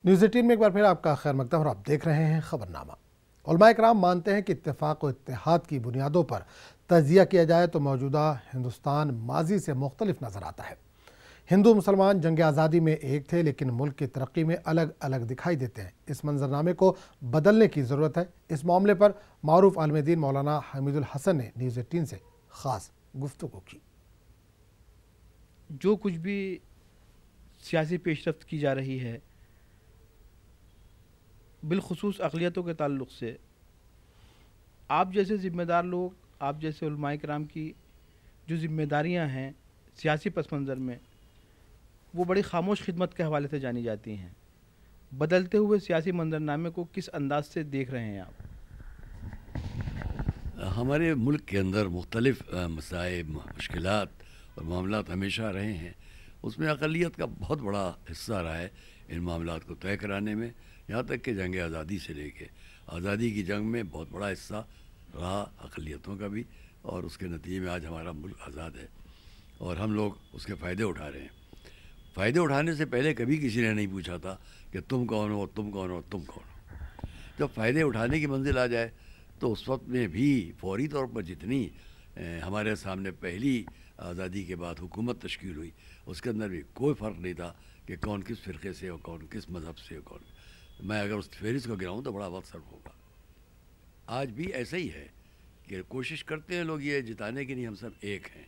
News 18 में एक बार फिर आपका खैर मकदम और आप देख रहे हैं खबरनामा। उलमा इकराम मानते हैं कि इत्तेफाक और इत्तेहाद की बुनियादों पर तजिया किया जाए तो मौजूदा हिंदुस्तान माजी से मुख्तलिफ नज़र आता है। हिंदू मुसलमान जंग आज़ादी में एक थे, लेकिन मुल्क की तरक्की में अलग अलग दिखाई देते हैं। इस मंजरनामे को बदलने की ज़रूरत है। इस मामले पर मारूफ आलिम दीन मौलाना हमीदुल हसन ने न्यूज़ 18 से ख़ास गुफ्तगू की। जो कुछ भी सियासी पेशरफ्त की जा रही है, बिलखुसूस अक़लियतों के ताल्लुक़ से आप जैसे ज़िम्मेदार लोग, आप जैसे उलमा इकराम की जो ज़िम्मेदारियां हैं सियासी पस मंज़र में, वो बड़ी खामोश खिदमत के हवाले से जानी जाती हैं। बदलते हुए सियासी मंजरनामे को किस अंदाज से देख रहे हैं आप? हमारे मुल्क के अंदर मुख्तलिफ मसाइब, मुश्किलात और मामलात हमेशा रहे हैं। उसमें अक़लियत का बहुत बड़ा हिस्सा रहा है इन मामलात को तय कराने में। यहाँ तक कि जंग आज़ादी से लेके आज़ादी की जंग में बहुत बड़ा हिस्सा रहा अक़लियतों का भी, और उसके नतीजे में आज हमारा मुल्क आज़ाद है और हम लोग उसके फ़ायदे उठा रहे हैं। फ़ायदे उठाने से पहले कभी किसी ने नहीं पूछा था कि तुम कौन हो, तुम कौन हो, तुम कौन हो। जब फ़ायदे उठाने की मंजिल आ जाए तो उस वक्त में भी फौरी तौर पर जितनी हमारे सामने पहली आज़ादी के बाद हुकूमत तश्कील हुई, उसके अंदर भी कोई फ़र्क नहीं था कि कौन किस फ़िरक़े से हो, कौन किस मज़हब से हो, कौन। मैं अगर उस फहरिस्त को गिनाऊँ तो बड़ा वक्त सर्व होगा। आज भी ऐसा ही है कि कोशिश करते हैं लोग ये जिताने की नहीं हम सब एक हैं,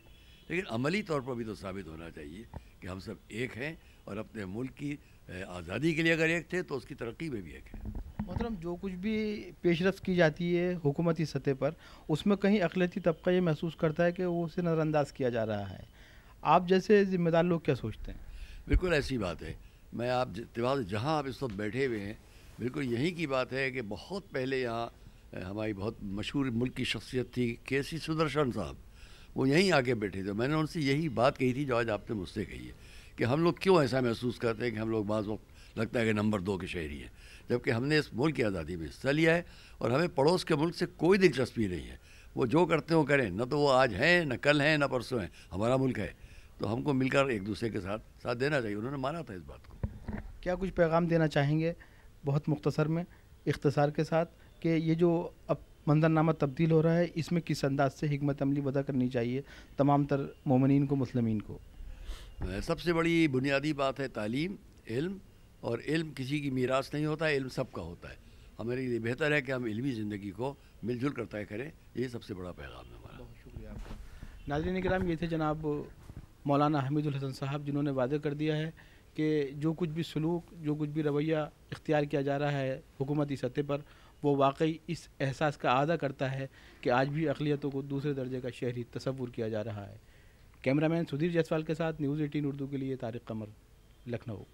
लेकिन अमली तौर पर भी तो साबित होना चाहिए कि हम सब एक हैं और अपने मुल्क की आज़ादी के लिए अगर एक थे तो उसकी तरक्की में भी एक है। मोहतरम, जो कुछ भी पेशरफ्त की जाती है हुकूमती सतह पर, उसमें कहीं अक़लियती तबका ये महसूस करता है कि वो उसे नज़रअंदाज किया जा रहा है। आप जैसे ज़िम्मेदार लोग क्या सोचते हैं? बिल्कुल ऐसी बात है। मैं आप जहाँ आप इस वक्त बैठे हुए हैं, बिल्कुल यहीं की बात है कि बहुत पहले यहाँ हमारी बहुत मशहूर मुल्क की शख्सियत थी के.सी. सुदर्शन साहब, वो यहीं आके बैठे थे। मैंने उनसे यही बात कही थी जो आज आपने मुझसे कही है कि हम लोग क्यों ऐसा महसूस करते हैं कि हम लोग बाज़ वक्त लगता है कि नंबर 2 के शहरी हैं, जबकि हमने इस मुल्क की आज़ादी में हिस्सा लिया है और हमें पड़ोस के मुल्क से कोई दिलचस्पी नहीं है। वो जो करते हो करें, न तो वो आज हैं, न कल हैं, न परसों हैं। हमारा मुल्क है तो हमको मिलकर एक दूसरे के साथ देना चाहिए। उन्होंने माना था इस बात को। क्या कुछ पैगाम देना चाहेंगे बहुत मुख्तसर में, इख्तिसार के साथ, कि ये जो अब मंजरनामा तब्दील हो रहा है इसमें किस अंदाज से हिकमत अमली वदा करनी चाहिए तमाम तर मोमिनीन को, मुस्लिमीन को? सबसे बड़ी बुनियादी बात है तालीम, इल्म, और इल्म किसी की मीरास नहीं होता है, इल्म सबका होता है। हमारे लिए बेहतर है कि हम इल्मी ज़िंदगी को मिलजुल कर तय करें। ये सबसे बड़ा पैगाम है हमारा। बहुत शुक्रिया आपका। नाज़रीन इकराम, ये थे जनाब मौलाना हमीदुल हसन साहब, जिन्होंने वादे कर दिया है कि जो कुछ भी सलूक, जो कुछ भी रवैया इख्तियार किया जा रहा है हुकूमती सतह पर, वो वाकई इस एहसास का आदा करता है कि आज भी अक़लियतों को दूसरे दर्जे का शहरी तसव्वुर किया जा रहा है। कैमरामैन सुधीर जायसवाल के साथ न्यूज़ 18 उर्दू के लिए तारिक कमर, लखनऊ।